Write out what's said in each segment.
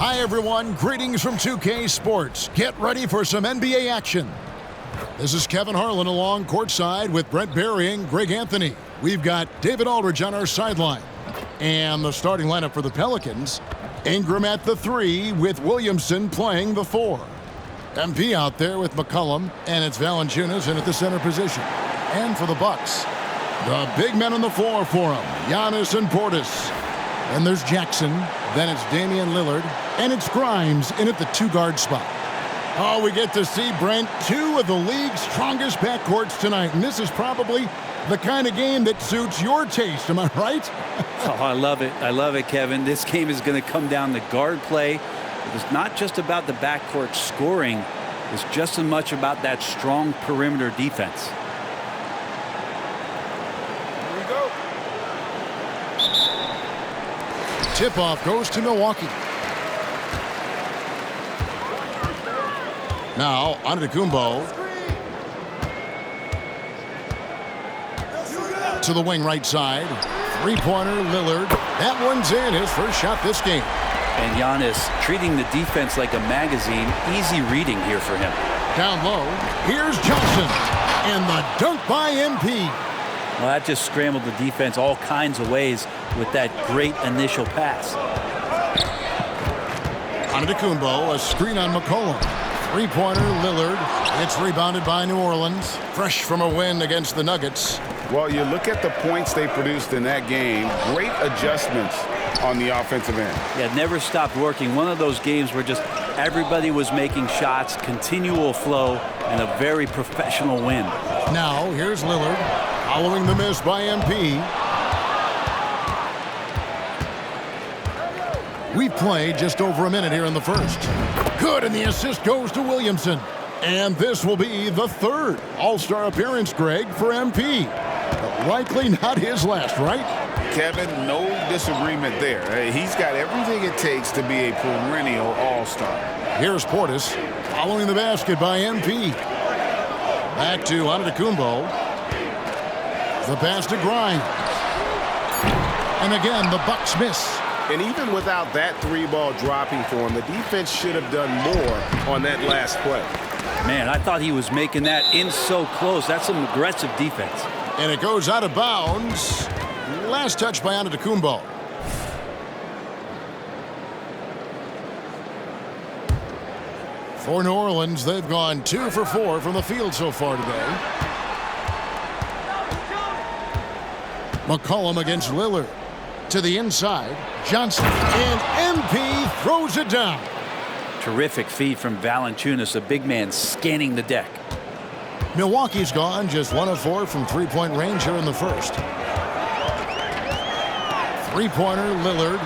Hi, everyone. Greetings from 2K Sports. Get ready for some NBA action. This is Kevin Harlan along courtside with Brent Berry and Greg Anthony. We've got David Aldridge on our sideline. And the starting lineup for the Pelicans. Ingram at the 3 with Williamson playing the 4. MP out there with McCollum, and it's Valanciunas in at the center position. And for the Bucks, the big men on the floor for them, Giannis and Portis. And there's Jackson, then it's Damian Lillard, and it's Grimes in at the 2-guard spot. Oh, we get to see, Brent, 2 of the league's strongest backcourts tonight, and this is probably the kind of game that suits your taste, am I right? Oh, I love it. I love it, Kevin. This game is going to come down to guard play. It's not just about the backcourt scoring. It's just as much about that strong perimeter defense. Tip-off goes to Milwaukee. Now, Antetokounmpo. To the wing right side. Three-pointer, Lillard. That one's in. His first shot this game. And Giannis treating the defense like a magazine. Easy reading here for him. Down low. Here's Johnson. And the dunk by MP. Well, that just scrambled the defense all kinds of ways with that great initial pass. Antetokounmpo, a screen on McCollum. Three-pointer, Lillard. It's rebounded by New Orleans. Fresh from a win against the Nuggets. Well, you look at the points they produced in that game. Great adjustments on the offensive end. Yeah, never stopped working. One of those games where just everybody was making shots, continual flow, and a very professional win. Now, here's Lillard. Following the miss by MP. We've played just over a minute here in the first. Good, and the assist goes to Williamson. And this will be the 3rd All-Star appearance, Greg, for MP. But likely not his last, right? Kevin, no disagreement there. He's got everything it takes to be a perennial All-Star. Here's Portis following the basket by MP. Back to Antetokounmpo. The pass to Grimes. And again, the Bucks miss. And even without that 3-ball dropping for him, the defense should have done more on that last play. Man, I thought he was making that in so close. That's some aggressive defense. And it goes out of bounds. Last touch by Antetokounmpo. For New Orleans, they've gone 2 for 4 from the field so far today. McCollum against Lillard. To the inside, Johnson, and MP throws it down. Terrific feed from Valanciunas, a big man scanning the deck. Milwaukee's gone just 1 of 4 from three-point range here in the first. Three-pointer, Lillard,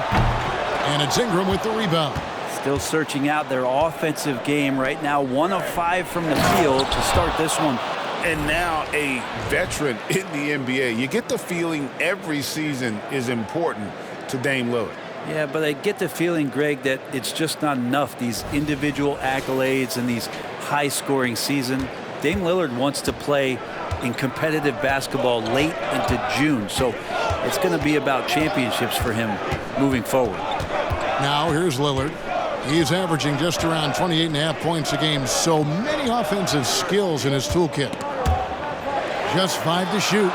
and it's Ingram with the rebound. Still searching out their offensive game right now. 1 of 5 from the field to start this one. And now a veteran in the NBA. You get the feeling every season is important to Dame Lillard. Yeah, but I get the feeling, Greg, that it's just not enough. These individual accolades and these high-scoring season. Dame Lillard wants to play in competitive basketball late into June. So it's going to be about championships for him moving forward. Now here's Lillard. He's averaging just around 28.5 points a game. So many offensive skills in his toolkit. Just 5 to shoot.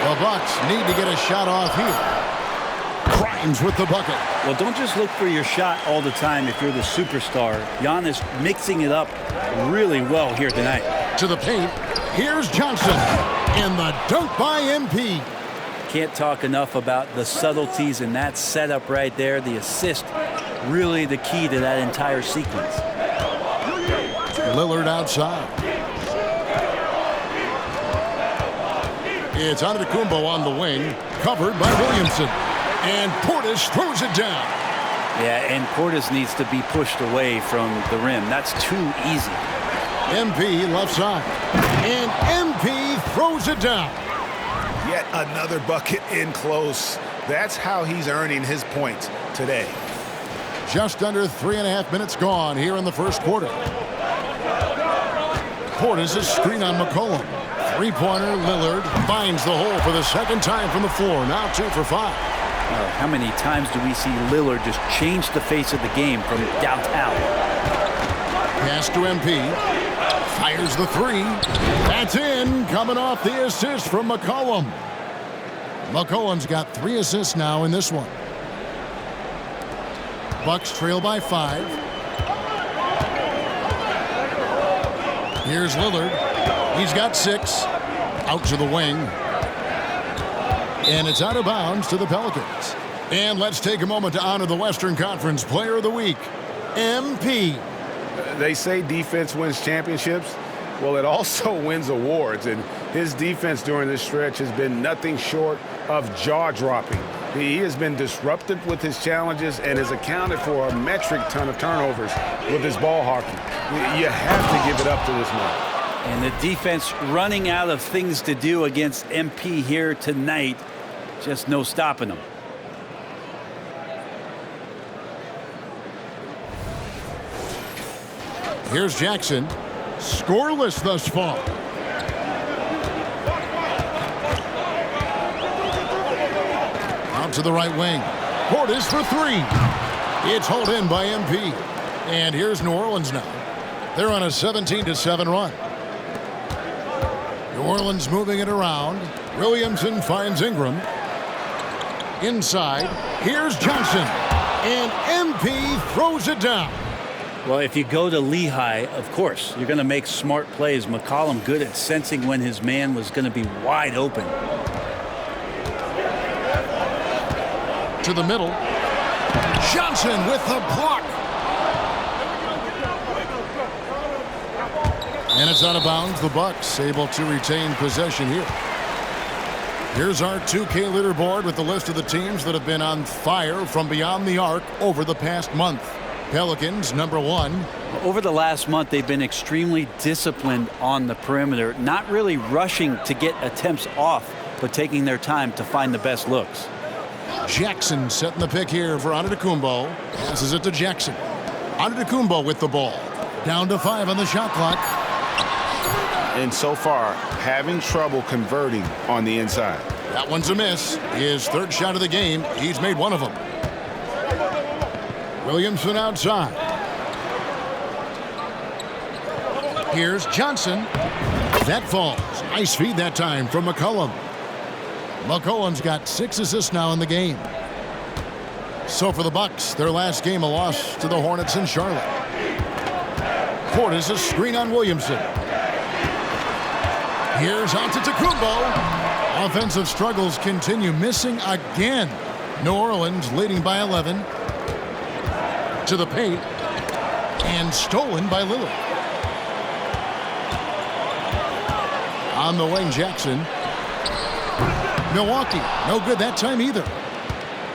The Bucks need to get a shot off here. Grimes with the bucket. Well, don't just look for your shot all the time if you're the superstar. Giannis mixing it up really well here tonight. To the paint. Here's Johnson. And the dunk by MP. Can't talk enough about the subtleties in that setup right there. The assist, really the key to that entire sequence. Lillard outside. It's Antetokounmpo on the wing, covered by Williamson. And Portis throws it down. Yeah, and Portis needs to be pushed away from the rim. That's too easy. MP left side. And MP throws it down. Yet another bucket in close. That's how he's earning his points today. Just under 3.5 minutes gone here in the first quarter. Portis is screen on McCollum. Three-pointer, Lillard finds the hole for the second time from the floor. Now 2 for 5. How many times do we see Lillard just change the face of the game from downtown? Pass to MP. Fires the three. That's in. Coming off the assist from McCollum. McCollum's got 3 assists now in this one. Bucks trail by 5. Here's Lillard. He's got 6. Out to the wing. And it's out of bounds to the Pelicans. And let's take a moment to honor the Western Conference Player of the Week, MP. They say defense wins championships. Well, it also wins awards, and his defense during this stretch has been nothing short of jaw-dropping. He has been disruptive with his challenges and has accounted for a metric ton of turnovers with his ball hawking. You have to give it up to this man. And the defense running out of things to do against MP here tonight. Just no stopping them. Here's Jackson. Scoreless thus far. Out to the right wing. Portis for 3. It's hauled in by MP. And here's New Orleans now. They're on a 17-7 run. New Orleans moving it around. Williamson finds Ingram. Inside. Here's Johnson. And MP throws it down. Well, if you go to Lehigh, of course, you're going to make smart plays. McCollum good at sensing when his man was going to be wide open. To the middle. Johnson with the block. And it's out of bounds. The Bucks able to retain possession here. Here's our 2K leaderboard with the list of the teams that have been on fire from beyond the arc over the past month. Pelicans, number 1. Over the last month, they've been extremely disciplined on the perimeter, not really rushing to get attempts off, but taking their time to find the best looks. Jackson setting the pick here for Antetokounmpo. Passes it to Jackson. Antetokounmpo with the ball. Down to 5 on the shot clock. And so far, having trouble converting on the inside. That one's a miss. His 3rd shot of the game. He's made 1 of them. Williamson outside. Here's Johnson. That falls. Nice feed that time from McCollum. McCollum's got 6 assists now in the game. So for the Bucks, their last game a loss to the Hornets in Charlotte. Portis a screen on Williamson. Here's Antetokounmpo. Offensive struggles continue, missing again. New Orleans leading by 11. To the paint. And stolen by Lillard. On the wing, Jackson. Milwaukee, no good that time either.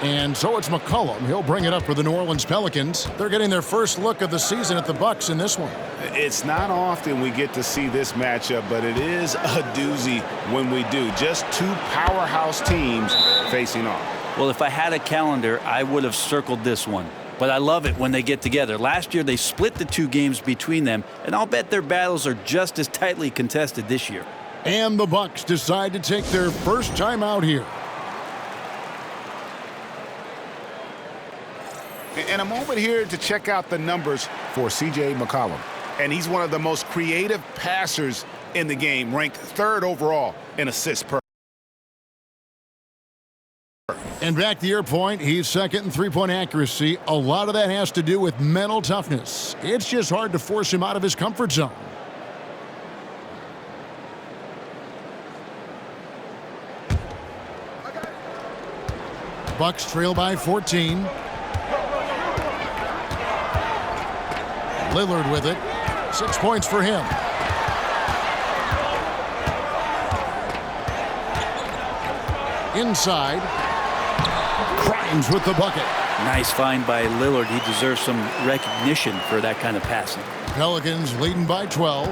And so it's McCollum. He'll bring it up for the New Orleans Pelicans. They're getting their first look of the season at the Bucks in this one. It's not often we get to see this matchup, but it is a doozy when we do. Just 2 powerhouse teams facing off. Well, if I had a calendar, I would have circled this one. But I love it when they get together. Last year, they split the 2 games between them, and I'll bet their battles are just as tightly contested this year. And the Bucks decide to take their first time out here. And a moment here to check out the numbers for C.J. McCollum. And he's one of the most creative passers in the game, ranked 3rd overall in assists per. And back to your point, he's 2nd in 3-point accuracy. A lot of that has to do with mental toughness. It's just hard to force him out of his comfort zone. Bucks trail by 14. Lillard with it. 6 points for him. Inside. Grimes with the bucket. Nice find by Lillard. He deserves some recognition for that kind of passing. Pelicans leading by 12.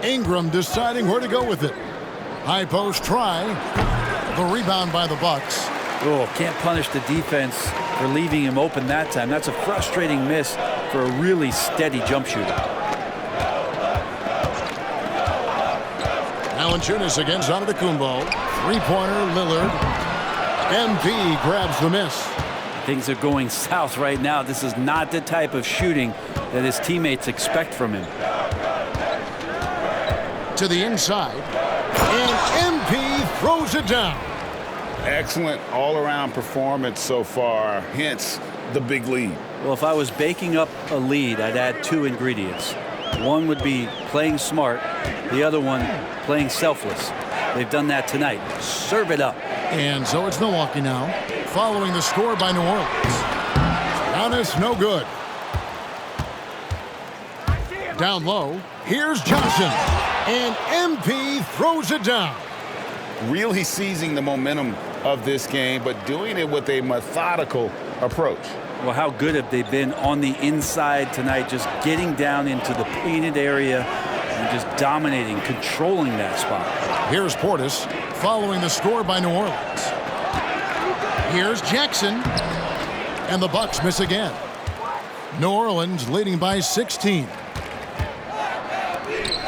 Ingram deciding where to go with it. High post try. The rebound by the Bucks. Oh, can't punish the defense for leaving him open that time. That's a frustrating miss for a really steady jump shooter. Valanciunas against Antetokounmpo. Three-pointer, Lillard. MP grabs the miss. Things are going south right now. This is not the type of shooting that his teammates expect from him. To the inside. And MP throws it down. Excellent all-around performance so far, hence the big lead. Well, if I was baking up a lead, I'd add two ingredients. One would be playing smart, the other one playing selfless. They've done that tonight. Serve it up. And so it's Milwaukee now, following the score by New Orleans. Giannis, no good. Down low, here's Johnson. And MP throws it down. Really seizing the momentum of this game, but doing it with a methodical approach. Well, how good have they been on the inside tonight, just getting down into the painted area and just dominating, controlling that spot. Here's Portis, following the score by New Orleans. Here's Jackson. And the Bucks miss again. New Orleans leading by 16.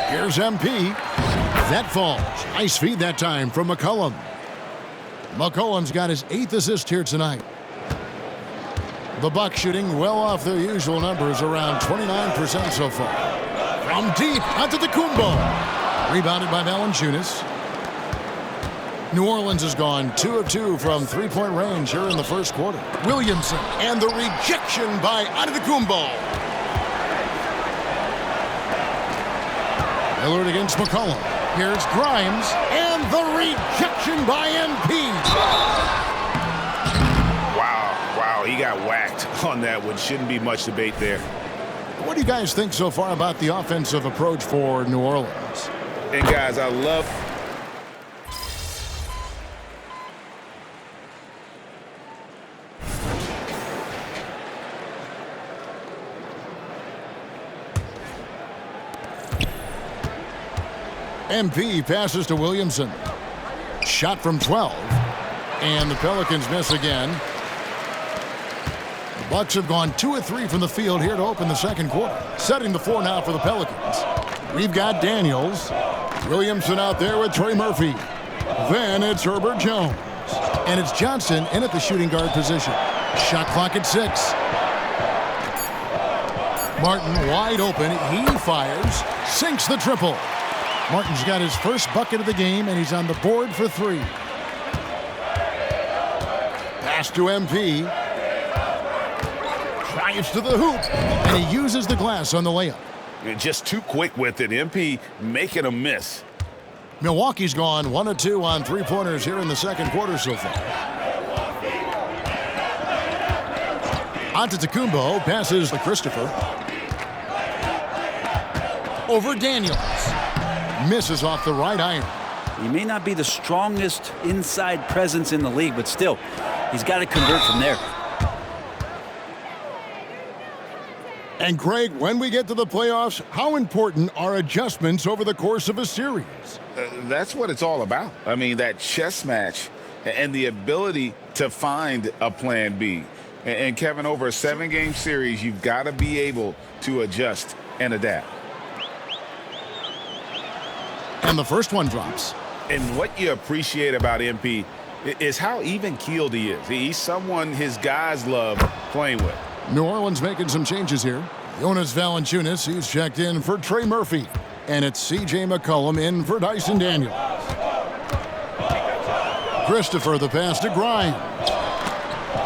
Here's MP. That falls. Nice feed that time from McCollum. McCollum's got his 8th assist here tonight. The Bucks shooting well off their usual numbers, around 29% so far. From deep, Antetokounmpo. Rebounded by Valanciunas. New Orleans has gone 2 of 2 from three-point range here in the first quarter. Williamson, and the rejection by Antetokounmpo. Lillard against McCollum. Here's Grimes, and the rejection by MP. Wow, he got whacked on that one. Shouldn't be much debate there. What do you guys think so far about the offensive approach for New Orleans? And guys, I love... MP passes to Williamson. Shot from 12. And the Pelicans miss again. The Bucks have gone 2 of 3 from the field here to open the second quarter. Setting the floor now for the Pelicans. We've got Daniels. Williamson out there with Trey Murphy. Then it's Herbert Jones. And it's Johnson in at the shooting guard position. Shot clock at 6. Martin wide open. He fires. Sinks the triple. Martin's got his first bucket of the game, and he's on the board for 3. Pass to MP. Drives to the hoop, and he uses the glass on the layup. Just too quick with it. MP making a miss. Milwaukee's gone 1 of 2 on three-pointers here in the second quarter so far. Antetokounmpo passes to Christopher. Over Daniels. Misses off the right iron. He may not be the strongest inside presence in the league, but still, he's got to convert from there. And Greg, when we get to the playoffs, how important are adjustments over the course of a series? That's what it's all about. I mean, that chess match and the ability to find a plan B. And Kevin, over a 7-game series, you've got to be able to adjust and adapt. And the first one drops. And what you appreciate about MP is how even-keeled he is. He's someone his guys love playing with. New Orleans making some changes here. Jonas Valanciunas, he's checked in for Trey Murphy. And it's C.J. McCollum in for Dyson Daniels. Christopher, the pass to Grimes.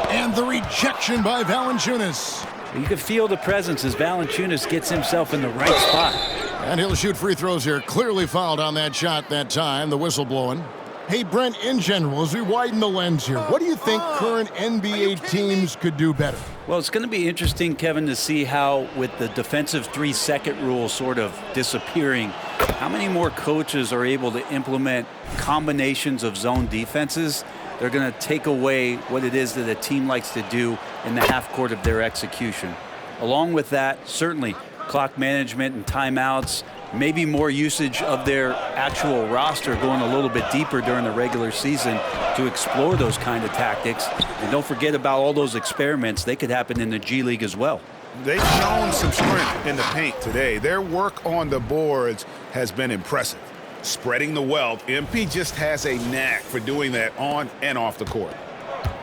And the rejection by Valanciunas. You can feel the presence as Valanciunas gets himself in the right spot. And he'll shoot free throws here. Clearly fouled on that shot that time. The whistle blowing. Hey, Brent, in general, as we widen the lens here, what do you think current NBA teams could do better? Well, it's going to be interesting, Kevin, to see how, with the defensive 3-second rule sort of disappearing, how many more coaches are able to implement combinations of zone defenses. They're going to take away what it is that a team likes to do in the half court of their execution. Along with that, certainly clock management and timeouts, maybe more usage of their actual roster going a little bit deeper during the regular season to explore those kind of tactics. And don't forget about all those experiments. They could happen in the G League as well. They've shown some strength in the paint today. Their work on the boards has been impressive. Spreading the wealth. MP just has a knack for doing that on and off the court.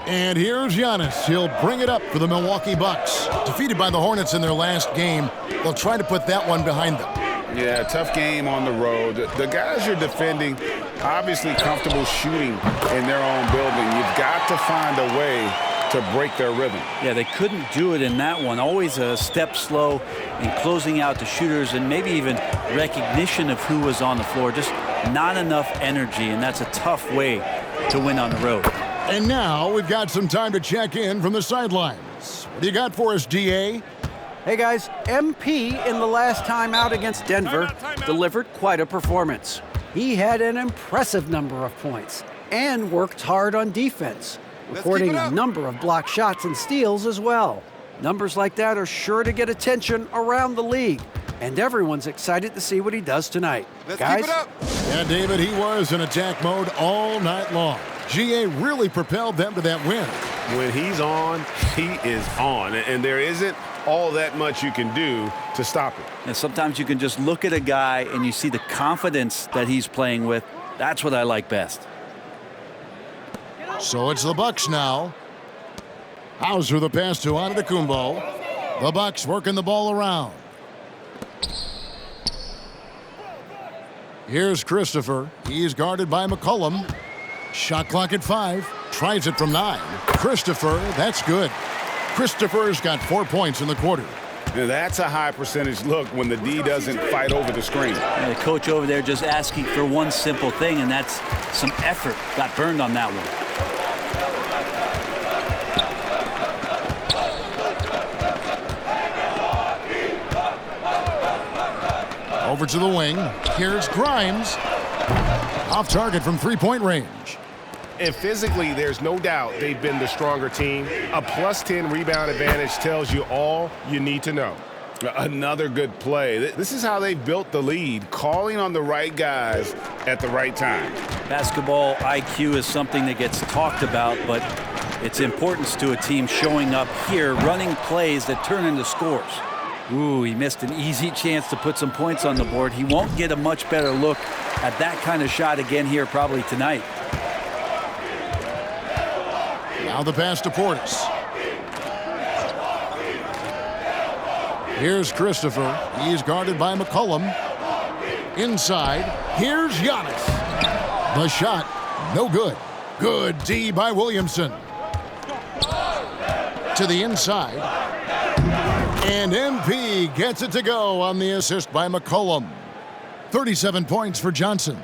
And here's Giannis. He'll bring it up for the Milwaukee Bucks. Defeated by the Hornets in their last game, they'll try to put that one behind them. Yeah, tough game on the road. The guys you're defending, obviously comfortable shooting in their own building. You've got to find a way to break their rhythm. Yeah, they couldn't do it in that one. Always a step slow in closing out the shooters and maybe even recognition of who was on the floor. Just not enough energy, and that's a tough way to win on the road. And now we've got some time to check in from the sidelines. What do you got for us, DA? Hey guys, MP in the last time out against Denver delivered quite a performance. He had an impressive number of points and worked hard on defense, recording a number of blocked shots and steals as well. Numbers like that are sure to get attention around the league, and everyone's excited to see what he does tonight. Guys? Keep it up. Yeah, David, he was in attack mode all night long. GA really propelled them to that win. When he's on, he is on, and there isn't all that much you can do to stop it. And sometimes you can just look at a guy and you see the confidence that he's playing with. That's what I like best. So it's the Bucks now. Hauser the pass to Antetokounmpo. The Bucks working the ball around. Here's Christopher. He's guarded by McCollum. Shot clock at 5. Tries it from 9. Christopher, that's good. Christopher's got 4 points in the quarter. Now that's a high percentage look when the D doesn't fight over the screen. And the coach over there just asking for one simple thing, and that's some effort. Got burned on that one. Over to the wing. Here's Grimes. Off target from three-point range. And physically, there's no doubt they've been the stronger team. A plus 10 rebound advantage tells you all you need to know. Another good play. This is how they built the lead, calling on the right guys at the right time. Basketball IQ is something that gets talked about, but its importance to a team showing up here, running plays that turn into scores. Ooh, he missed an easy chance to put some points on the board. He won't get a much better look at that kind of shot again here probably tonight. Now the pass to Portis. Here's Christopher. He's guarded by McCollum. Inside. Here's Giannis. The shot, no good. Good D by Williamson. To the inside. And MP gets it to go on the assist by McCollum. 37 points for Johnson.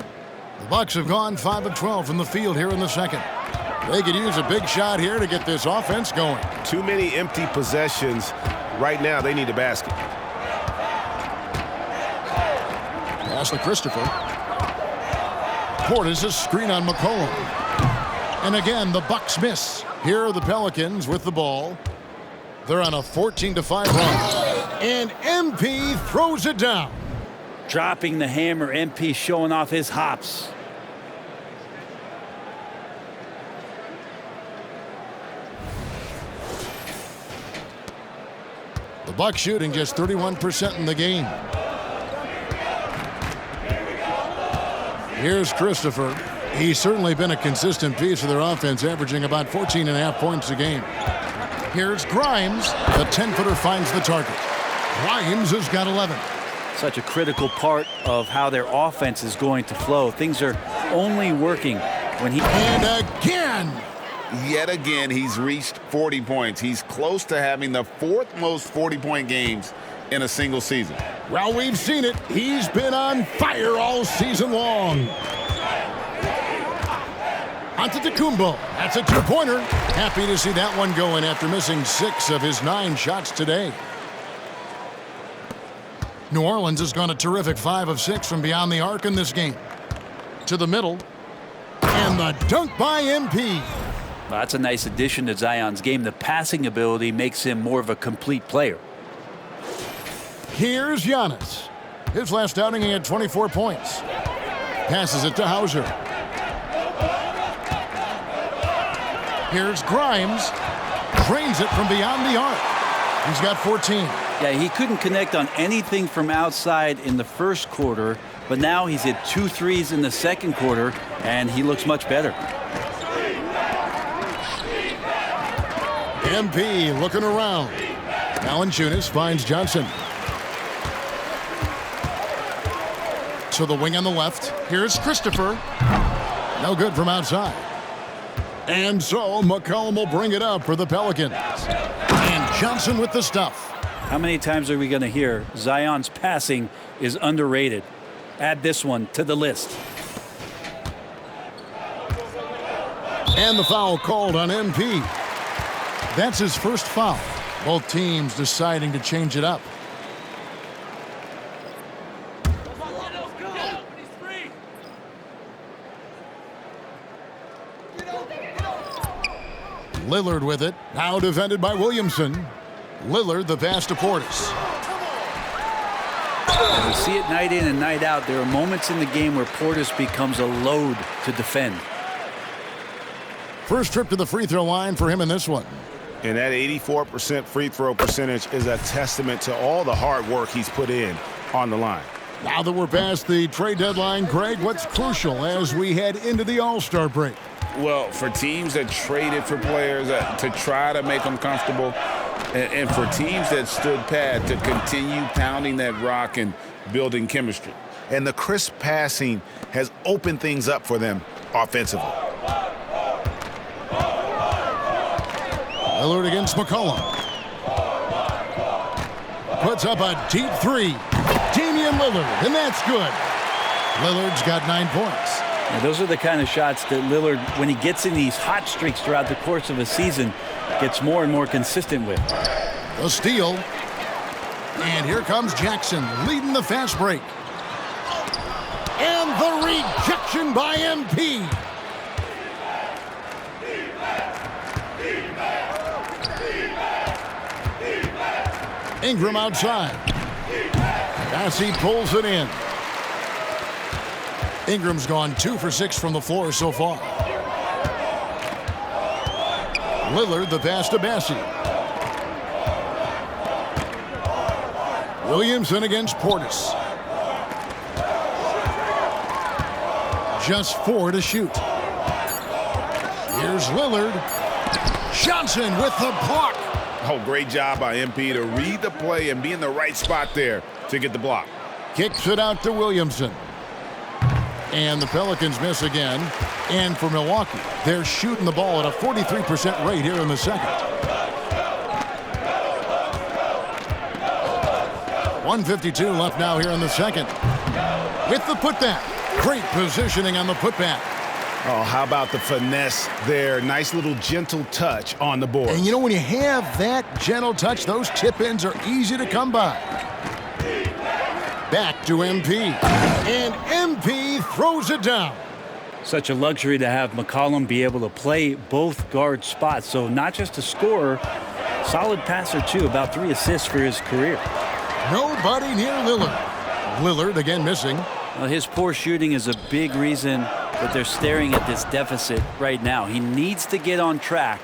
The Bucks have gone 5 of 12 from the field here in the second. They could use a big shot here to get this offense going. Too many empty possessions. Right now, they need a basket. Pass to Christopher. Portis a screen on McCollum. And again, the Bucks miss. Here are the Pelicans with the ball. They're on a 14-5 run. And MP throws it down. Dropping the hammer, MP showing off his hops. The Bucks shooting just 31% in the game. Here's Christopher. He's certainly been a consistent piece of their offense, averaging about 14.5 points a game. Here's Grimes. The 10-footer finds the target. Grimes has got 11. Such a critical part of how their offense is going to flow. Things are only working when he... And again! Yet again, he's reached 40 points. He's close to having the 4th most 40-point games in a single season. Well, we've seen it. He's been on fire all season long. Antetokounmpo. That's a two-pointer. Happy to see that one going after missing 6 of his 9 shots today. New Orleans has gone a terrific 5 of 6 from beyond the arc in this game. To the middle. And the dunk by MP. Well, that's a nice addition to Zion's game. The passing ability makes him more of a complete player. Here's Giannis. His last outing, he had 24 points. Passes it to Hauser. Here's Grimes. Drains it from beyond the arc. He's got 14. Yeah, he couldn't connect on anything from outside in the first quarter, but now he's hit 2 threes in the second quarter, and he looks much better. MP looking around. Valanciunas finds Johnson. To the wing on the left. Here's Christopher. No good from outside. And so McCollum will bring it up for the Pelicans. And Johnson with the stuff. How many times are we going to hear Zion's passing is underrated? Add this one to the list. And the foul called on MP. That's his first foul. Both teams deciding to change it up. Lillard with it. Now defended by Williamson. Lillard the pass to Portis. We see it night in and night out. There are moments in the game where Portis becomes a load to defend. First trip to the free throw line for him in this one. And that 84% free throw percentage is a testament to all the hard work he's put in on the line. Now that we're past the trade deadline, Greg, what's crucial as we head into the All-Star break? Well, for teams that traded for players to try to make them comfortable, and for teams that stood pat to continue pounding that rock and building chemistry. And the crisp passing has opened things up for them offensively. Lillard against McCollum. Puts up a deep three. Damian Lillard, and that's good. Lillard's got 9 points. And those are the kind of shots that Lillard, when he gets in these hot streaks throughout the course of a season, gets more and more consistent with. The steal. And here comes Jackson leading the fast break. And the rejection by MP. Ingram outside. Bassey pulls it in. Ingram's gone 2 for 6 from the floor so far. Lillard the pass to Bassey. Williamson against Portis. Just 4 to shoot. Here's Lillard. Johnson with the block. Oh, great job by MP to read the play and be in the right spot there to get the block. Kicks it out to Williamson. And the Pelicans miss again. And for Milwaukee, they're shooting the ball at a 43% rate here in the second. 1:52 left now here in the second. With the putback. Great positioning on the putback. Oh, how about the finesse there? Nice little gentle touch on the board. And you know, when you have that gentle touch, those tip-ins are easy to come by. Back to MP. And MP throws it down. Such a luxury to have McCollum be able to play both guard spots. So not just a scorer, solid passer too, about 3 assists for his career. Nobody near Lillard. Lillard again missing. Well, his poor shooting is a big reason that they're staring at this deficit right now. He needs to get on track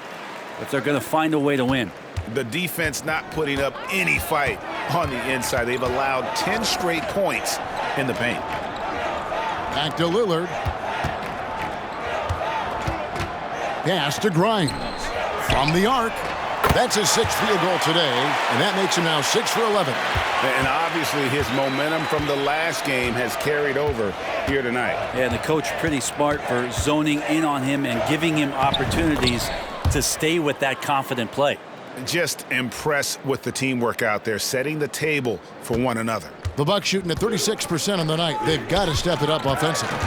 if they're going to find a way to win. The defense not putting up any fight on the inside. They've allowed 10 straight points in the paint. Back to Lillard. Pass to Grimes. From the arc. That's his 6th field goal today, and that makes him now 6 for 11. And obviously his momentum from the last game has carried over here tonight. Yeah, and the coach pretty smart for zoning in on him and giving him opportunities to stay with that confident play. Just impressed with the teamwork out there, setting the table for one another. The Bucks shooting at 36% on the night. They've got to step it up offensively.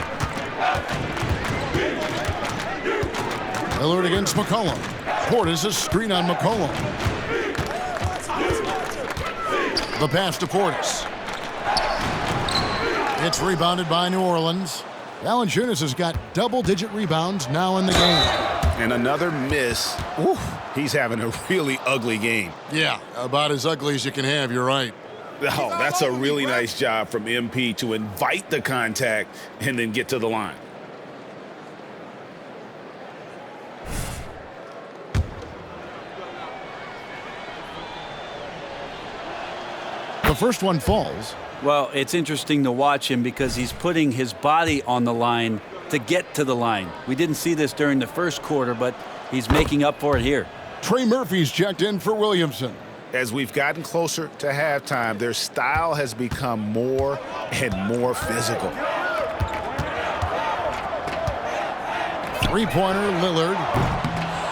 Lillard against McCollum. Portis a screen on McCollum. The pass to Portis. It's rebounded by New Orleans. Valanciunas has got double-digit rebounds now in the game. And another miss. Ooh, he's having a really ugly game. Yeah, about as ugly as you can have, you're right. Oh, that's a really nice job from MP to invite the contact and then get to the line. first one falls. Well, it's interesting to watch him because he's putting his body on the line to get to the line. We didn't see this during the first quarter, but he's making up for it here. Trey Murphy's checked in for Williamson. As we've gotten closer to halftime, their style has become more and more physical. Three-pointer, Lillard.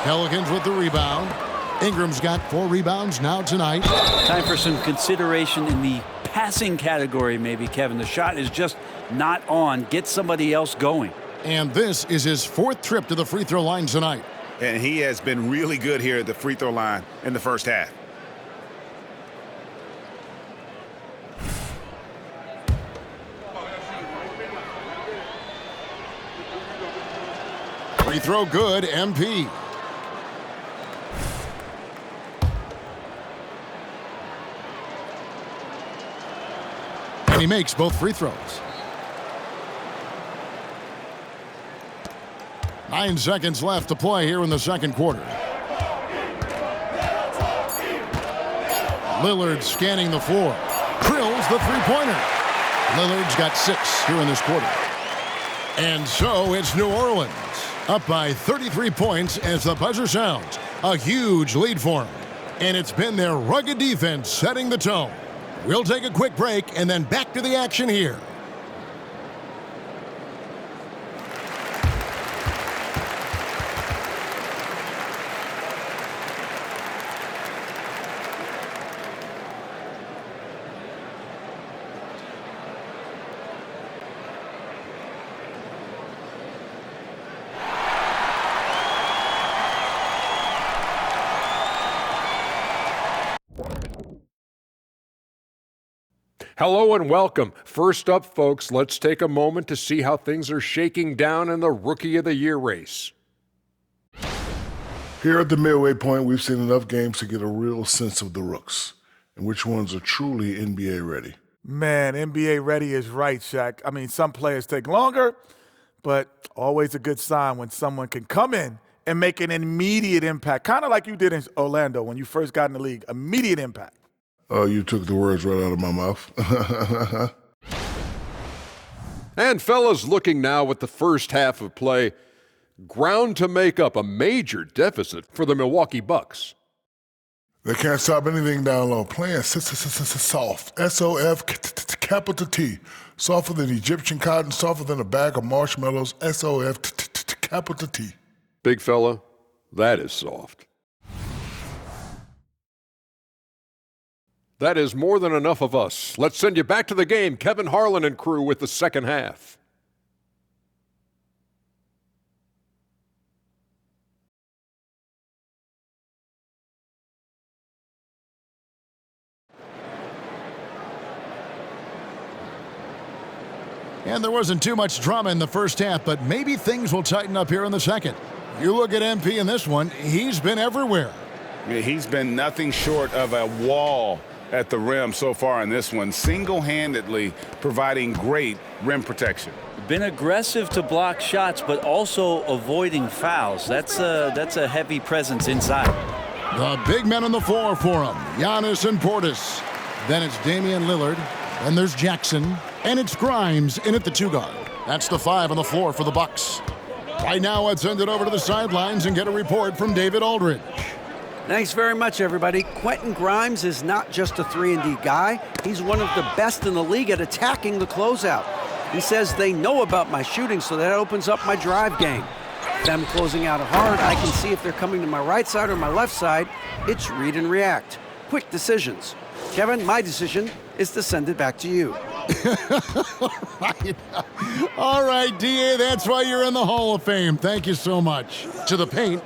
Pelicans with the rebound. Ingram's got 4 rebounds now tonight. Time for some consideration in the passing category, maybe, Kevin. The shot is just not on. Get somebody else going. And this is his 4th trip to the free throw line tonight. And he has been really good here at the free throw line in the first half. Free throw good, MP. And he makes both free throws. 9 seconds left to play here in the second quarter. Lillard scanning the floor. Drills the three-pointer. Lillard's got 6 here in this quarter. And so it's New Orleans up by 33 points as the buzzer sounds. A huge lead for them. And it's been their rugged defense setting the tone. We'll take a quick break and then back to the action here. Hello and welcome. First up, folks, let's take a moment to see how things are shaking down in the Rookie of the Year race. Here at the midway point, we've seen enough games to get a real sense of the rooks and which ones are truly NBA ready. Man, NBA ready is right, Shaq. I mean, some players take longer, but always a good sign when someone can come in and make an immediate impact, kind of like you did in Orlando when you first got in the league. Immediate impact. Oh, you took the words right out of my mouth. And fellas, looking now at the first half of play, ground to make up a major deficit for the Milwaukee Bucks. They can't stop anything down low. Playing soft. S-O-F capital T. Softer than Egyptian cotton, softer than a bag of marshmallows. S-O-F capital T. Big fella, that is soft. That is more than enough of us. Let's send you back to the game. Kevin Harlan and crew with the second half. And there wasn't too much drama in the first half, but maybe things will tighten up here in the second. You look at MP in this one, he's been everywhere. Yeah, he's been nothing short of a wall at the rim so far in this one, single-handedly providing great rim protection. Been aggressive to block shots, but also avoiding fouls. That's a heavy presence inside. The big men on the floor for him, Giannis and Portis. Then it's Damian Lillard, and there's Jackson, and it's Grimes in at the 2-guard. That's the 5 on the floor for the Bucks. Right now, let's send it over to the sidelines and get a report from David Aldridge. Thanks very much, everybody. Quentin Grimes is not just a 3-and-D guy. He's one of the best in the league at attacking the closeout. He says they know about my shooting, so that opens up my drive game. Them closing out hard, I can see if they're coming to my right side or my left side. It's read and react. Quick decisions. Kevin, my decision is to send it back to you. All right, D.A., that's why you're in the Hall of Fame. Thank you so much. To the paint.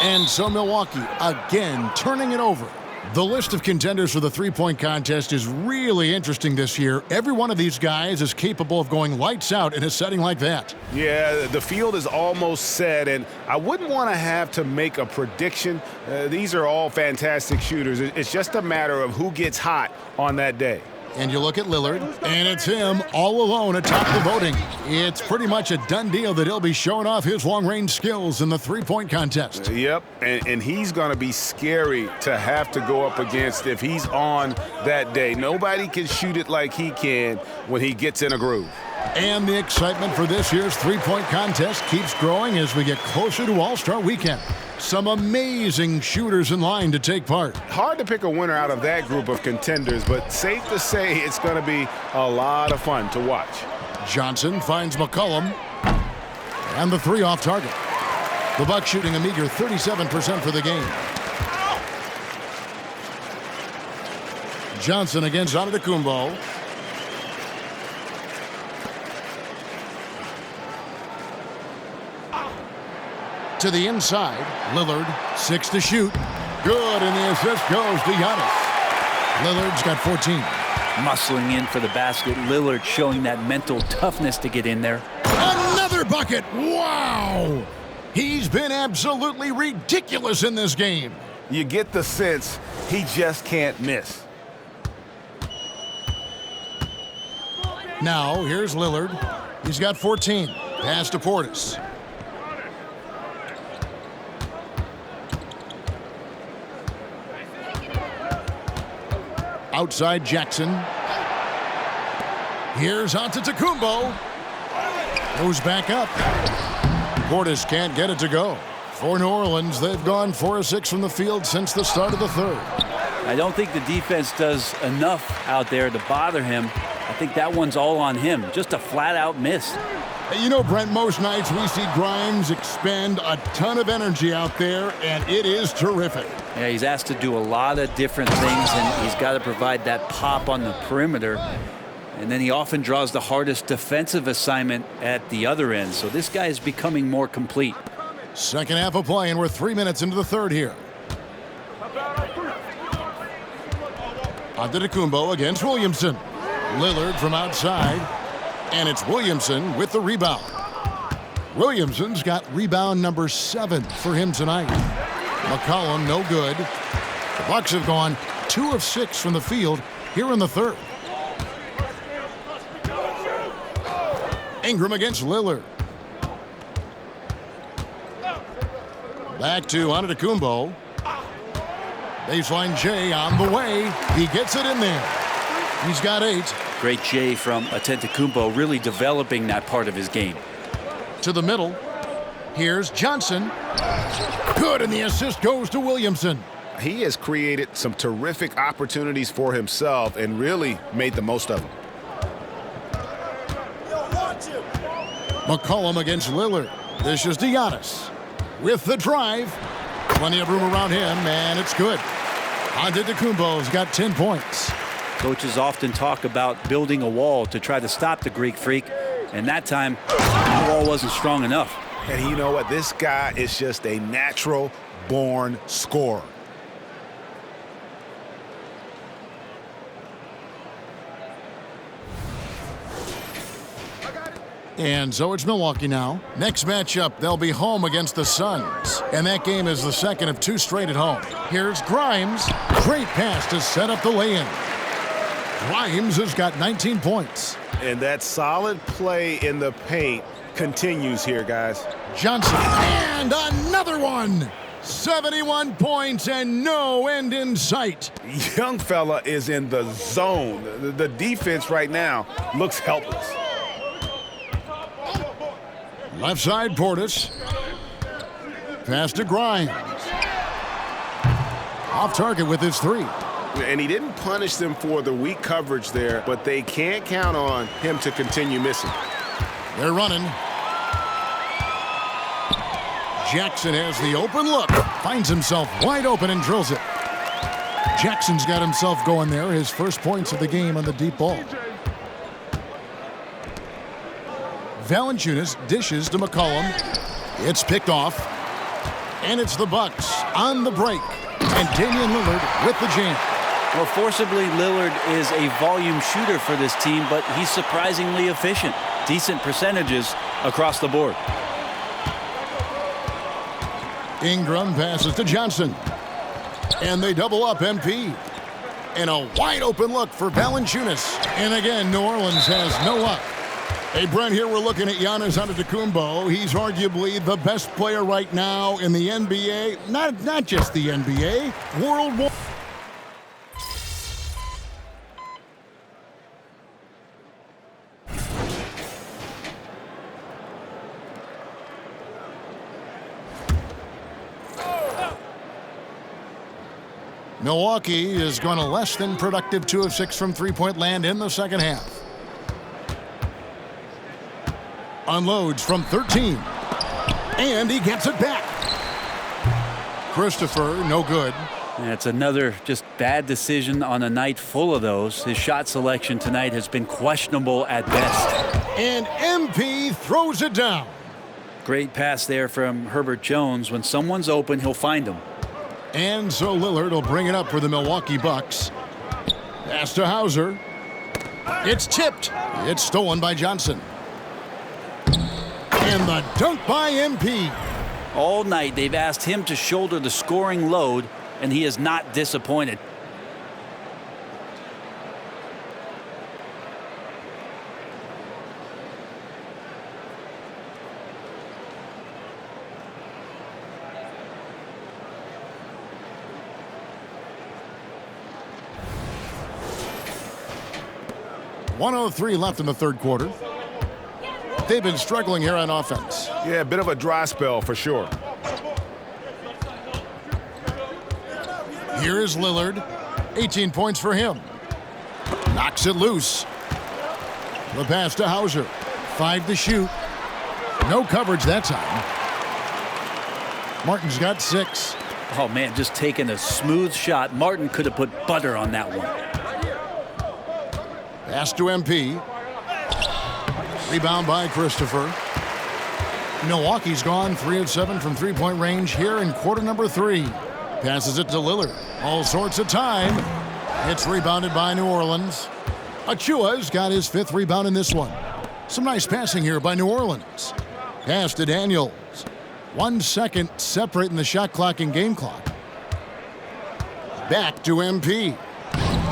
And so Milwaukee, again, turning it over. The list of contenders for the three-point contest is really interesting this year. Every one of these guys is capable of going lights out in a setting like that. Yeah, the field is almost set, and I wouldn't want to have to make a prediction. These are all fantastic shooters. It's just a matter of who gets hot on that day. And you look at Lillard, and it's him all alone atop the voting. It's pretty much a done deal that he'll be showing off his long-range skills in the three-point contest. Yep, and he's going to be scary to have to go up against if he's on that day. Nobody can shoot it like he can when he gets in a groove. And the excitement for this year's three-point contest keeps growing as we get closer to All-Star Weekend. Some amazing shooters in line to take part. Hard to pick a winner out of that group of contenders, but safe to say it's going to be a lot of fun to watch. Johnson finds McCollum, and the three off target. The Bucks shooting a meager 37% for the game. Johnson against Antetokounmpo. To the inside, Lillard, 6 to shoot. Good, and the assist goes to Giannis. Lillard's got 14. Muscling in for the basket. Lillard showing that mental toughness to get in there. Another bucket! Wow! He's been absolutely ridiculous in this game. You get the sense he just can't miss. Now, here's Lillard. He's got 14. Pass to Portis. Outside Jackson. Here's Antetokounmpo. Goes back up. Portis can't get it to go. For New Orleans, they've gone 4 of 6 from the field since the start of the third. I don't think the defense does enough out there to bother him. I think that one's all on him. Just a flat-out miss. You know, Brent, most nights we see Grimes expend a ton of energy out there, and it is terrific. Yeah, he's asked to do a lot of different things, and he's got to provide that pop on the perimeter. And then he often draws the hardest defensive assignment at the other end. So this guy is becoming more complete. Second half of play, and we're 3 minutes into the third here. Antetokounmpo against Williamson. Lillard from outside. And it's Williamson with the rebound. Williamson's got rebound number 7 for him tonight. McCollum, no good. The Bucks have gone 2 of 6 from the field here in the third. Ingram against Lillard. Back to Antetokounmpo. Baseline J on the way. He gets it in there. He's got 8. Great J from Antetokounmpo, really developing that part of his game. To the middle. Here's Johnson. Good, and the assist goes to Williamson. He has created some terrific opportunities for himself and really made the most of them. McCollum against Lillard. This is Giannis with the drive. Plenty of room around him, and it's good. Antetokounmpo's got 10 points. Coaches often talk about building a wall to try to stop the Greek Freak, and that time the wall wasn't strong enough. And you know what? This guy is just a natural-born scorer. And so it's Milwaukee now. Next matchup, they'll be home against the Suns. And that game is the second of 2 straight at home. Here's Grimes. Great pass to set up the lay-in. Grimes has got 19 points. And that solid play in the paint continues here, guys. Johnson, and another one. 71 points and no end in sight. Young fella is in the zone. The defense right now looks helpless. Left side, Portis. Pass to Grimes. Off target with his 3. And he didn't punish them for the weak coverage there, but they can't count on him to continue missing. They're running. Jackson has the open look. Finds himself wide open and drills it. Jackson's got himself going there. His first points of the game on the deep ball. Valanciunas dishes to McCollum. It's picked off. And it's the Bucks on the break. And Damian Lillard with the jam. Well, forcibly, Lillard is a volume shooter for this team, but he's surprisingly efficient. Decent percentages across the board. Ingram passes to Johnson. And they double up MP. And a wide open look for Valanciunas. And again, New Orleans has no luck. Hey, Brent, here we're looking at Giannis Antetokounmpo. He's arguably the best player right now in the NBA. Not just the NBA, worldwide. Milwaukee is going to less than productive 2 of 6 from three-point land in the second half. Unloads from 13. And he gets it back. Christopher, no good. That's another just bad decision on a night full of those. His shot selection tonight has been questionable at best. And MP throws it down. Great pass there from Herbert Jones. When someone's open, he'll find them. And so Lillard will bring it up for the Milwaukee Bucks. Pass to Hauser. It's tipped. It's stolen by Johnson. And the dunk by MP. All night they've asked him to shoulder the scoring load, and he is not disappointed. .103 left in the third quarter. They've been struggling here on offense. Yeah, a bit of a dry spell for sure. Here is Lillard. 18 points for him. Knocks it loose. The pass to Hauser. 5 to shoot. No coverage that time. Martin's got 6. Oh, man, just taking a smooth shot. Martin could have put butter on that one. Pass to MP. Rebound by Christopher. Milwaukee's gone 3 of 7 from three-point range here in quarter number 3. Passes it to Lillard. All sorts of time. It's rebounded by New Orleans. Achua's got his 5th rebound in this one. Some nice passing here by New Orleans. Pass to Daniels. 1 second separating the shot clock and game clock. Back to MP.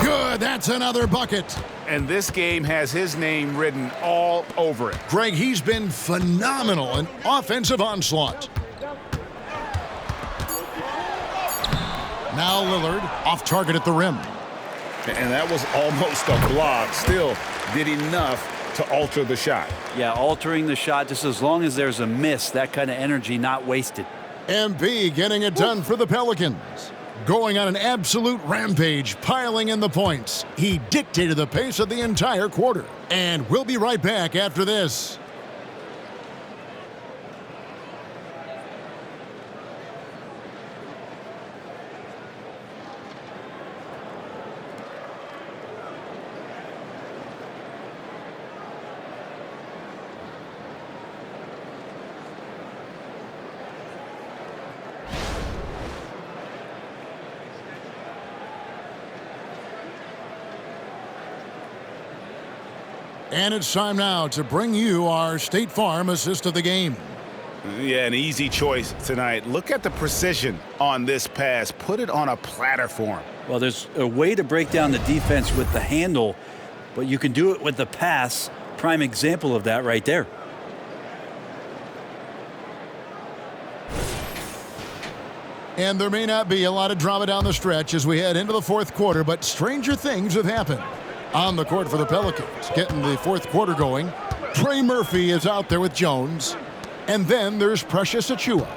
Good, that's another bucket. And this game has his name written all over it. Greg, he's been phenomenal in offensive onslaught. Now Lillard off target at the rim. And that was almost a block. Still did enough to alter the shot. Yeah, altering the shot just as long as there's a miss. That kind of energy not wasted. MP getting it done for the Pelicans. Going on an absolute rampage, piling in the points. He dictated the pace of the entire quarter. And we'll be right back after this. And it's time now to bring you our State Farm assist of the game. Yeah, an easy choice tonight. Look at the precision on this pass. Put it on a platter for him. Well, there's a way to break down the defense with the handle, but you can do it with the pass. Prime example of that right there. And there may not be a lot of drama down the stretch as we head into the fourth quarter, but stranger things have happened. On the court for the Pelicans, getting the fourth quarter going. Trey Murphy is out there with Jones. And then there's Precious Achiuwa.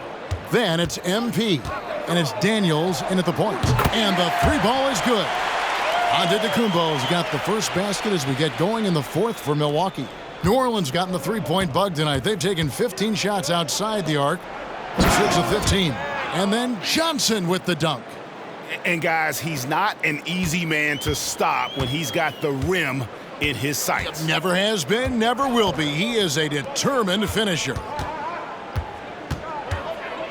Then it's MP. And it's Daniels in at the point. And the 3 ball is good. Antetokounmpo's got the first basket as we get going in the fourth for Milwaukee. New Orleans gotten the 3-point bug tonight. They've taken 15 shots outside the arc. 6 of 15. And then Johnson with the dunk. And guys, he's not an easy man to stop when he's got the rim in his sights. Never has been, never will be. He is a determined finisher.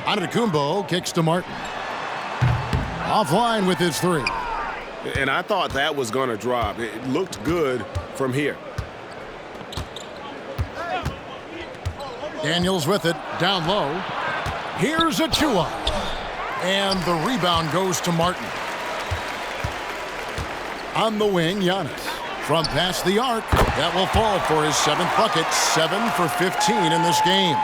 Antetokounmpo kicks to Martin. Offline with his 3. And I thought that was going to drop. It looked good from here. Daniels with it, down low. Here's Achiuwa. And the rebound goes to Martin. On the wing, Giannis. From past the arc, that will fall for his 7th bucket, 7 for 15 in this game.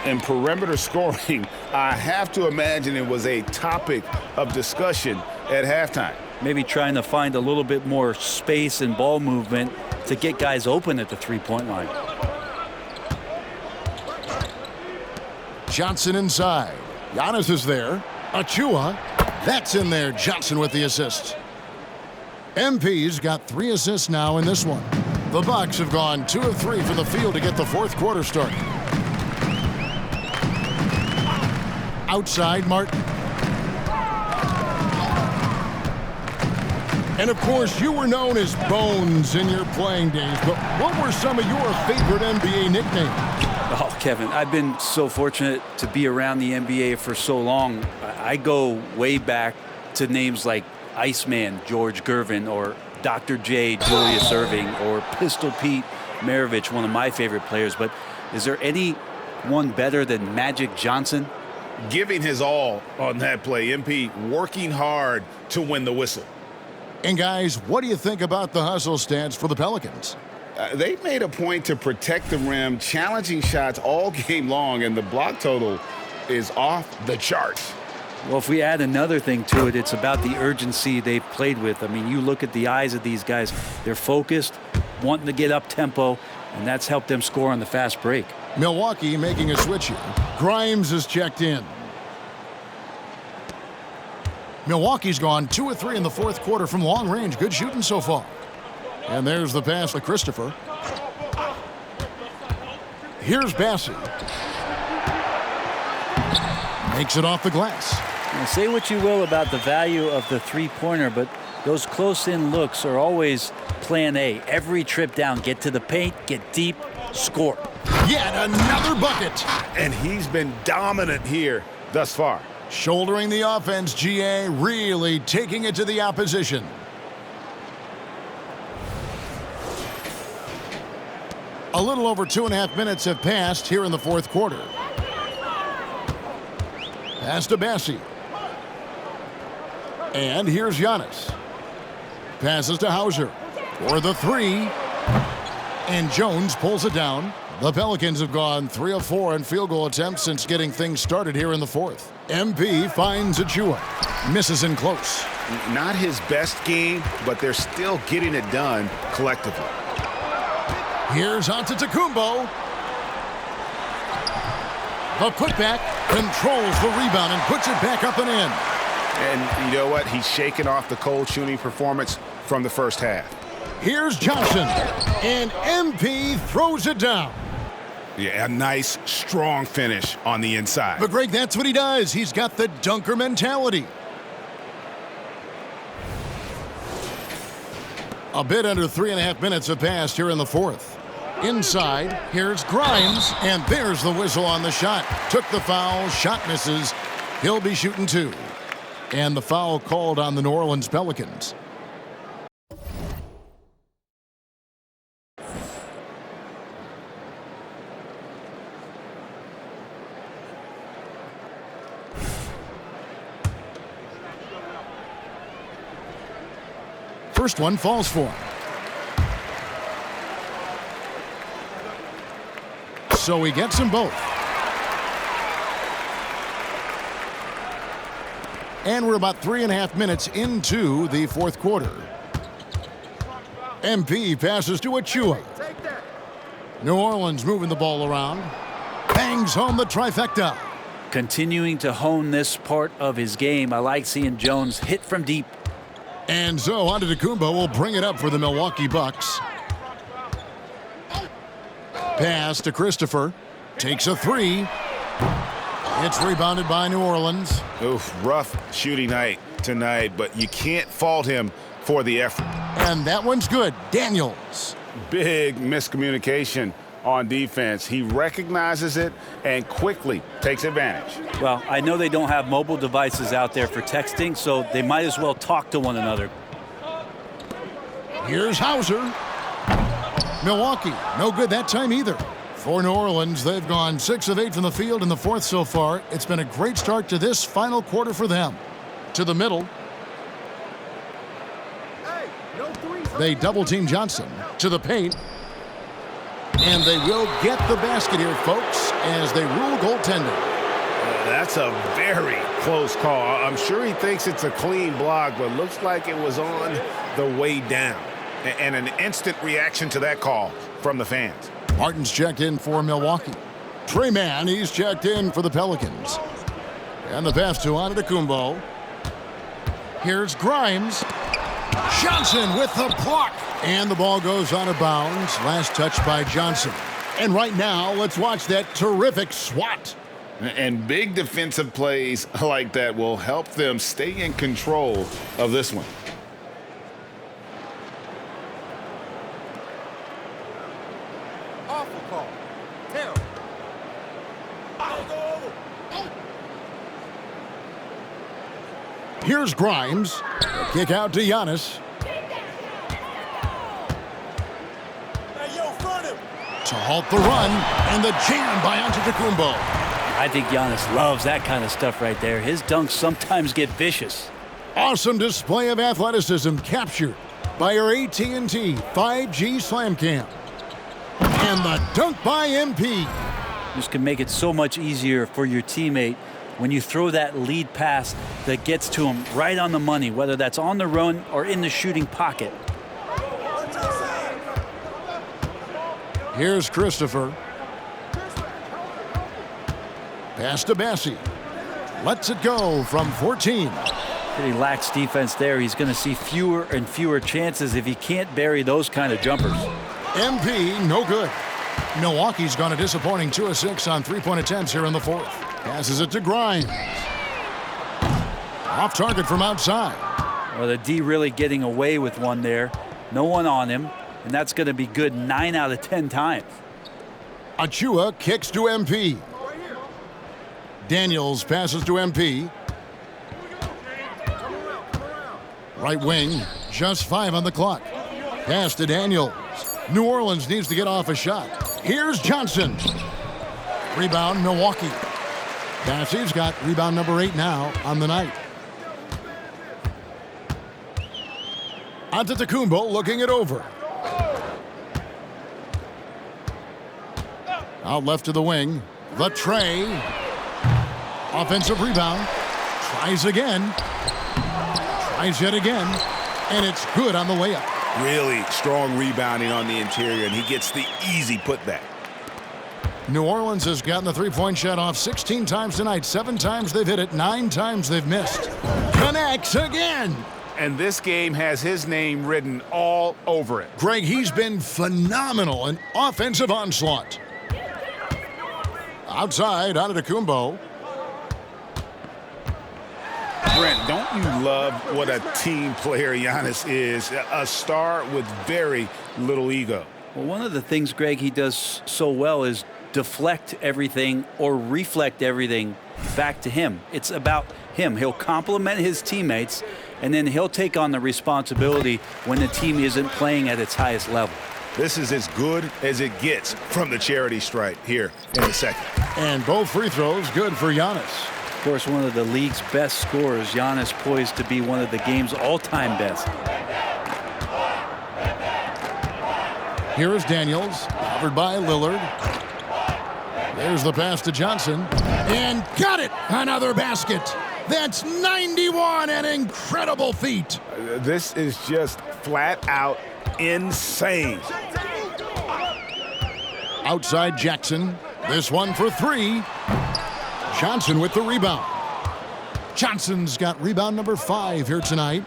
And perimeter scoring, I have to imagine it was a topic of discussion at halftime. Maybe trying to find a little bit more space and ball movement to get guys open at the three-point line. Johnson inside. Giannis is there. Achua. That's in there. Johnson with the assist. MP's got 3 assists now in this one. The Bucks have gone 2 of 3 from the field to get the 4th quarter started. Outside, Martin. And of course, you were known as Bones in your playing days, but what were some of your favorite NBA nicknames? Oh, Kevin, I've been so fortunate to be around the NBA for so long. I go way back to names like Iceman, George Gervin, or Dr. J, Julius Erving, or Pistol Pete Maravich, one of my favorite players. But is there any one better than Magic Johnson? Giving his all on that play. MP working hard to win the whistle. And guys, what do you think about the hustle stance for the Pelicans? They made a point to protect the rim, challenging shots all game long, and the block total is off the charts. Well, if we add another thing to it, it's about the urgency they've played with. I mean, you look at the eyes of these guys. They're focused, wanting to get up tempo, and that's helped them score on the fast break. Milwaukee making a switch here. Grimes is checked in. Milwaukee's gone 2 of 3 in the 4th quarter from long range. Good shooting so far. And there's the pass to Christopher. Here's Bassey. Makes it off the glass. Now, say what you will about the value of the three-pointer, but those close-in looks are always plan A. Every trip down, get to the paint, get deep, score. Yet another bucket. And he's been dominant here thus far. Shouldering the offense, GA, really taking it to the opposition. A little over 2.5 minutes have passed here in the 4th quarter. Pass to Bassey. And here's Giannis. Passes to Hauser for the 3. And Jones pulls it down. The Pelicans have gone 3 of 4 in field goal attempts since getting things started here in the 4th. MP finds Achua. Misses in close. Not his best game, but they're still getting it done collectively. Here's Antetokounmpo. The putback controls the rebound and puts it back up and in. And you know what? He's shaking off the cold shooting performance from the first half. Here's Johnson. And MP throws it down. Yeah, a nice, strong finish on the inside. But, Greg, that's what he does. He's got the dunker mentality. A bit under 3.5 minutes have passed here in the 4th. Inside, here's Grimes, and there's the whistle on the shot. Took the foul, shot misses. He'll be shooting 2. And the foul called on the New Orleans Pelicans. First one falls for him. So he gets them both. And we're about 3.5 minutes into the 4th quarter. MP passes to Achua. New Orleans moving the ball around. Bangs home the trifecta. Continuing to hone this part of his game. I like seeing Jones hit from deep. And so Antetokounmpo will bring it up for the Milwaukee Bucks. Pass to Christopher. Takes a 3. It's rebounded by New Orleans. Oof, rough shooting night tonight, but you can't fault him for the effort. And that one's good. Daniels. Big miscommunication on defense. He recognizes it and quickly takes advantage. Well, I know they don't have mobile devices out there for texting, so they might as well talk to one another. Here's Hauser. Milwaukee, no good that time either. For New Orleans, they've gone 6 of 8 from the field in the 4th so far. It's been a great start to this final quarter for them. To the middle. Hey, no They double-team Johnson to the paint. And they will get the basket here, folks, as they rule goaltender. That's a very close call. I'm sure he thinks it's a clean block, but looks like it was on the way down. And an instant reaction to that call from the fans. Martin's checked in for Milwaukee. Trey Mann, he's checked in for the Pelicans. And the pass to Antetokounmpo. Here's Grimes. Johnson with the block. And the ball goes out of bounds. Last touch by Johnson. And right now, let's watch that terrific swat. And big defensive plays like that will help them stay in control of this one. Awful call. Terrible. Here's Grimes. A kick out to Giannis. To halt the run, and the jam by Antetokounmpo. I think Giannis loves that kind of stuff right there. His dunks sometimes get vicious. Awesome display of athleticism captured by our AT&T 5G Slam Cam. And the dunk by MP. This can make it so much easier for your teammate when you throw that lead pass that gets to him right on the money, whether that's on the run or in the shooting pocket. Here's Christopher. Pass to Bassie. Lets it go from 14. Pretty lax defense there. He's going to see fewer and fewer chances if he can't bury those kind of jumpers. MP, no good. Milwaukee's gone a disappointing 2 of 6 on three-point attempts here in the fourth. Passes it to Grimes. Off target from outside. Well, the D really getting away with one there. No one on him. And that's going to be good 9 out of 10 times. Achua kicks to MP. Daniels passes to MP. Right wing, just 5 on the clock. Pass to Daniels. New Orleans needs to get off a shot. Here's Johnson. Rebound, Milwaukee. Bassie's got rebound number 8 now on the night. Antetokounmpo looking it over. Out left to the wing. The tray. Offensive rebound. Tries again. Tries yet again. And it's good on the layup. Really strong rebounding on the interior, and he gets the easy putback. New Orleans has gotten the three-point shot off 16 times tonight. 7 times they've hit it. 9 times they've missed. Connects again. And this game has his name written all over it. Greg, he's been phenomenal in offensive onslaught. Outside, Antetokounmpo. Brent, don't you love what a team player Giannis is? A star with very little ego. Well, one of the things, Greg, he does so well is deflect everything or reflect everything back to him. It's about him. He'll compliment his teammates, and then he'll take on the responsibility when the team isn't playing at its highest level. This is as good as it gets from the charity stripe here in the second. And both free throws good for Giannis. Of course, one of the league's best scorers. Giannis poised to be one of the game's all-time best. Here is Daniels, covered by Lillard. There's the pass to Johnson. And got it! Another basket. That's 91, an incredible feat. This is just flat out insane. Outside Jackson. This one for 3. Johnson with the rebound. Johnson's got rebound number 5 here tonight.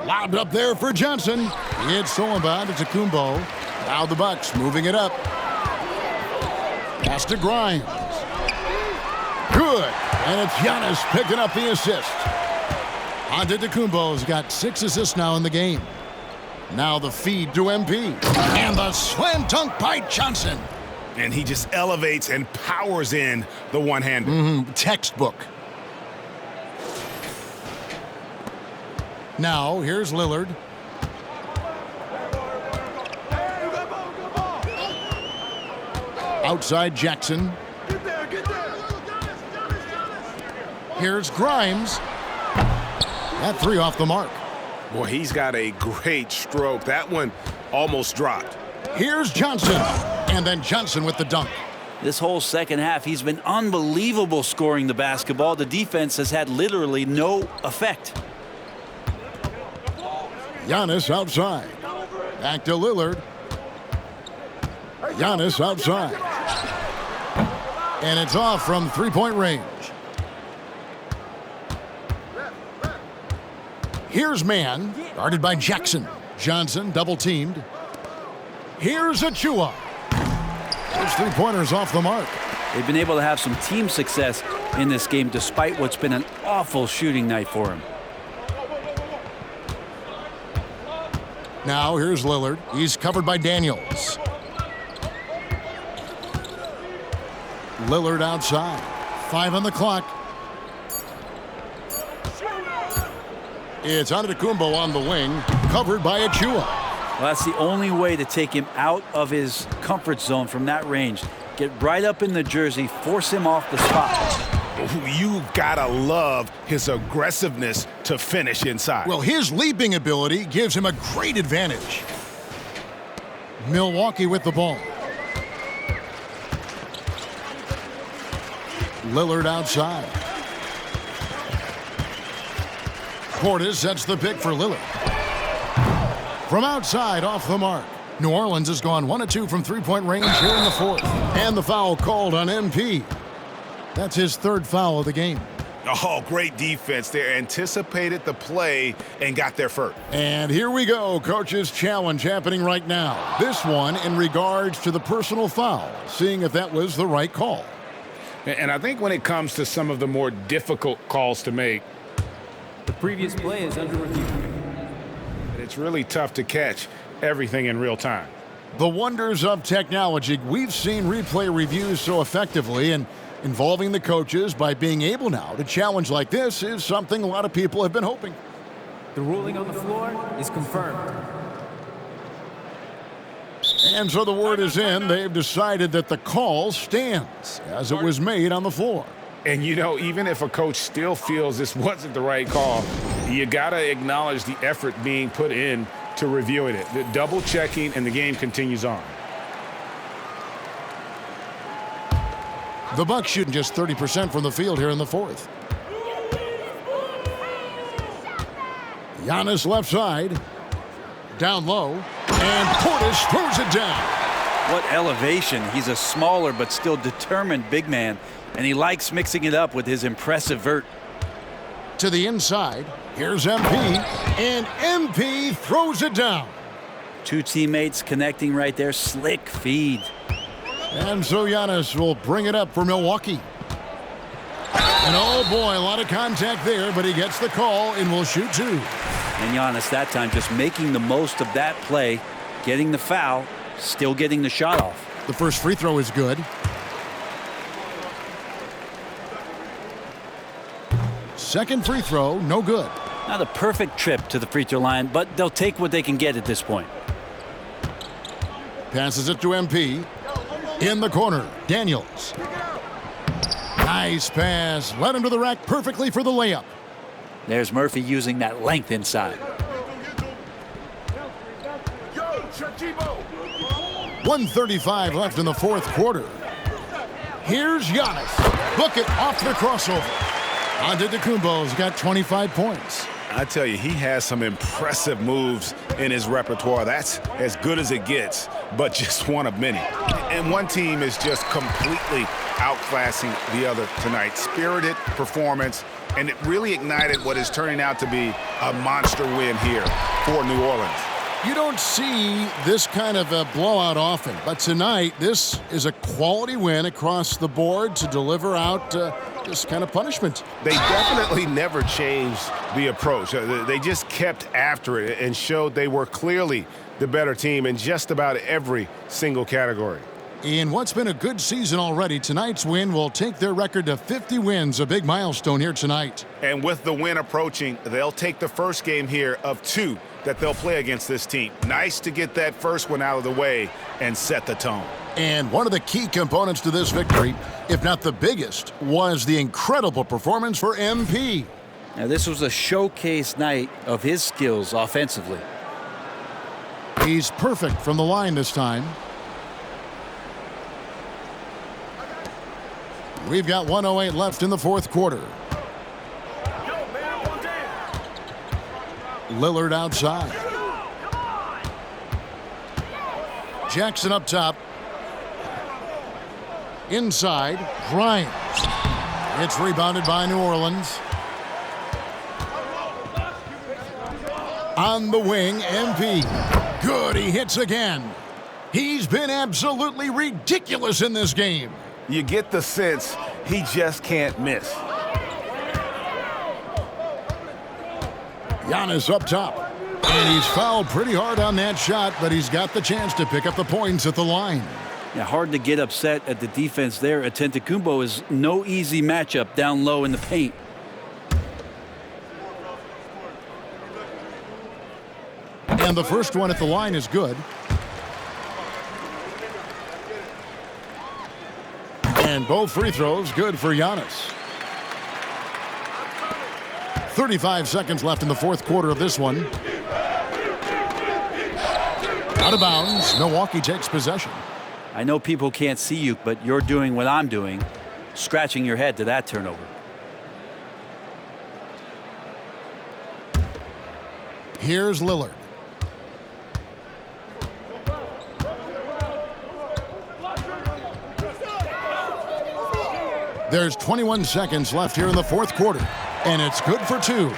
Lobbed up there for Johnson. It's stolen by Antetokounmpo. Now the Bucks moving it up. Pass to Grimes. Good. And it's Giannis picking up the assist. Antetokounmpo's got 6 assists now in the game. Now the feed to MP. And the slam dunk by Johnson. And he just elevates and powers in the one-hander. Textbook. Now, here's Lillard. Outside Jackson. Here's Grimes. That 3 off the mark. Boy, he's got a great stroke. That one almost dropped. Here's Johnson. And then Johnson with the dunk. This whole second half, he's been unbelievable scoring the basketball. The defense has had literally no effect. Giannis outside. Back to Lillard. Giannis outside. And it's off from three-point range. Here's Mann, guarded by Jackson. Johnson double-teamed. Here's Achua. Those three-pointers off the mark. They've been able to have some team success in this game despite what's been an awful shooting night for him. Now here's Lillard. He's covered by Daniels. Lillard outside. 5 on the clock. It's Antetokounmpo on the wing, covered by Achua. Well, that's the only way to take him out of his comfort zone from that range. Get right up in the jersey, force him off the spot. You gotta love his aggressiveness to finish inside. Well, his leaping ability gives him a great advantage. Milwaukee with the ball. Lillard outside. Portis sets the pick for Lillard. From outside, off the mark. New Orleans has gone 1 of 2 from three-point range here in the fourth. And the foul called on MP. That's his third foul of the game. Oh, great defense there. Anticipated the play and got there first. And here we go, coach's challenge happening right now. This one in regards to the personal foul, seeing if that was the right call. And I think when it comes to some of the more difficult calls to make, the previous play is under review. It's really tough to catch everything in real time. The wonders of technology. We've seen replay reviews so effectively, and involving the coaches by being able now to challenge like this is something a lot of people have been hoping. The ruling on the floor is confirmed. And so the word is in. They've decided that the call stands as it was made on the floor. And, you know, even if a coach still feels this wasn't the right call, you got to acknowledge the effort being put in to reviewing it. The double checking, and the game continues on. The Bucks shooting just 30% from the field here in the fourth. Giannis left side. Down low. And Portis throws it down. What elevation. He's a smaller but still determined big man. And he likes mixing it up with his impressive vert. To the inside. Here's MP. And MP throws it down. Two teammates connecting right there. Slick feed. And so Giannis will bring it up for Milwaukee. And oh boy, a lot of contact there, but he gets the call and will shoot two. And Giannis that time just making the most of that play, getting the foul, still getting the shot off. The first free throw is good. Second free throw, no good. Not a perfect trip to the free throw line, but they'll take what they can get at this point. Passes it to MP. In the corner, Daniels. Nice pass. Led him to the rack perfectly for the layup. There's Murphy using that length inside. 1:35 left in the fourth quarter. Here's Giannis. Book it off the crossover. Antetokounmpo's got 25 points. I tell you, he has some impressive moves in his repertoire. That's as good as it gets, but just one of many. And one team is just completely outclassing the other tonight. Spirited performance, and it really ignited what is turning out to be a monster win here for New Orleans. You don't see this kind of a blowout often, but tonight this is a quality win across the board to deliver out this kind of punishment. They definitely never changed the approach. They just kept after it and showed they were clearly the better team in just about every single category. In what's been a good season already, tonight's win will take their record to 50 wins, a big milestone here tonight. And with the win approaching, they'll take the first game here of 2 that they'll play against this team. Nice to get that first one out of the way and set the tone. And one of the key components to this victory, if not the biggest, was the incredible performance for MP. Now, this was a showcase night of his skills offensively. He's perfect from the line this time. We've got 1:08 left in the fourth quarter. Lillard outside. Jackson up top. Inside, Grimes. It's rebounded by New Orleans. On the wing, MP. Good, he hits again. He's been absolutely ridiculous in this game. You get the sense he just can't miss. Giannis up top. And he's fouled pretty hard on that shot, but he's got the chance to pick up the points at the line. Yeah, hard to get upset at the defense there. Antetokounmpo is no easy matchup down low in the paint. And the first one at the line is good. And both free throws good for Giannis. 35 seconds left in the fourth quarter of this one. Out of bounds. Milwaukee takes possession. I know people can't see you, but you're doing what I'm doing, scratching your head to that turnover. Here's Lillard. There's 21 seconds left here in the fourth quarter, and it's good for two.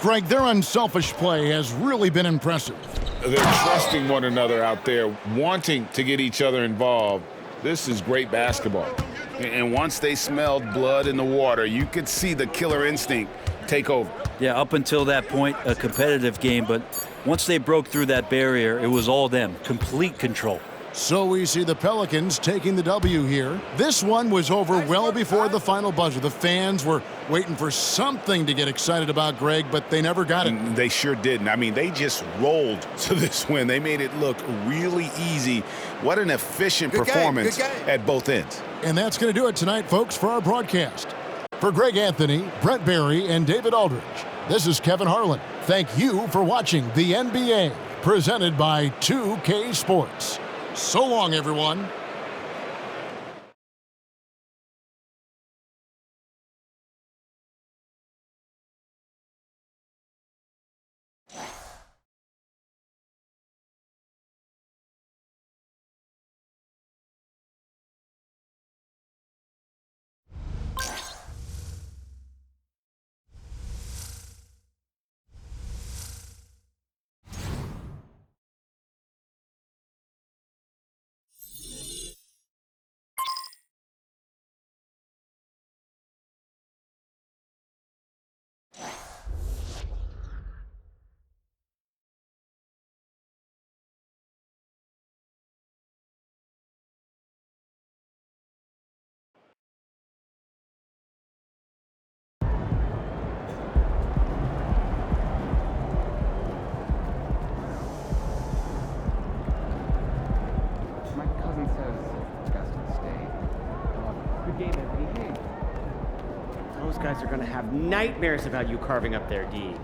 Greg, their unselfish play has really been impressive. They're trusting one another out there, wanting to get each other involved. This is great basketball. And once they smelled blood in the water, you could see the killer instinct take over. Yeah, up until that point, a competitive game, but once they broke through that barrier, it was all them, complete control. So we see the Pelicans taking the W here. This one was over well before the final buzzer. The fans were waiting for something to get excited about, Greg, but they never got it. And they sure didn't. I mean, they just rolled to this win. They made it look really easy. What an efficient performance at both ends. And that's going to do it tonight, folks, for our broadcast. For Greg Anthony, Brett Barry, and David Aldridge, this is Kevin Harlan. Thank you for watching the NBA, presented by 2K Sports. So long, everyone. Those guys are going to have nightmares about you carving up their D.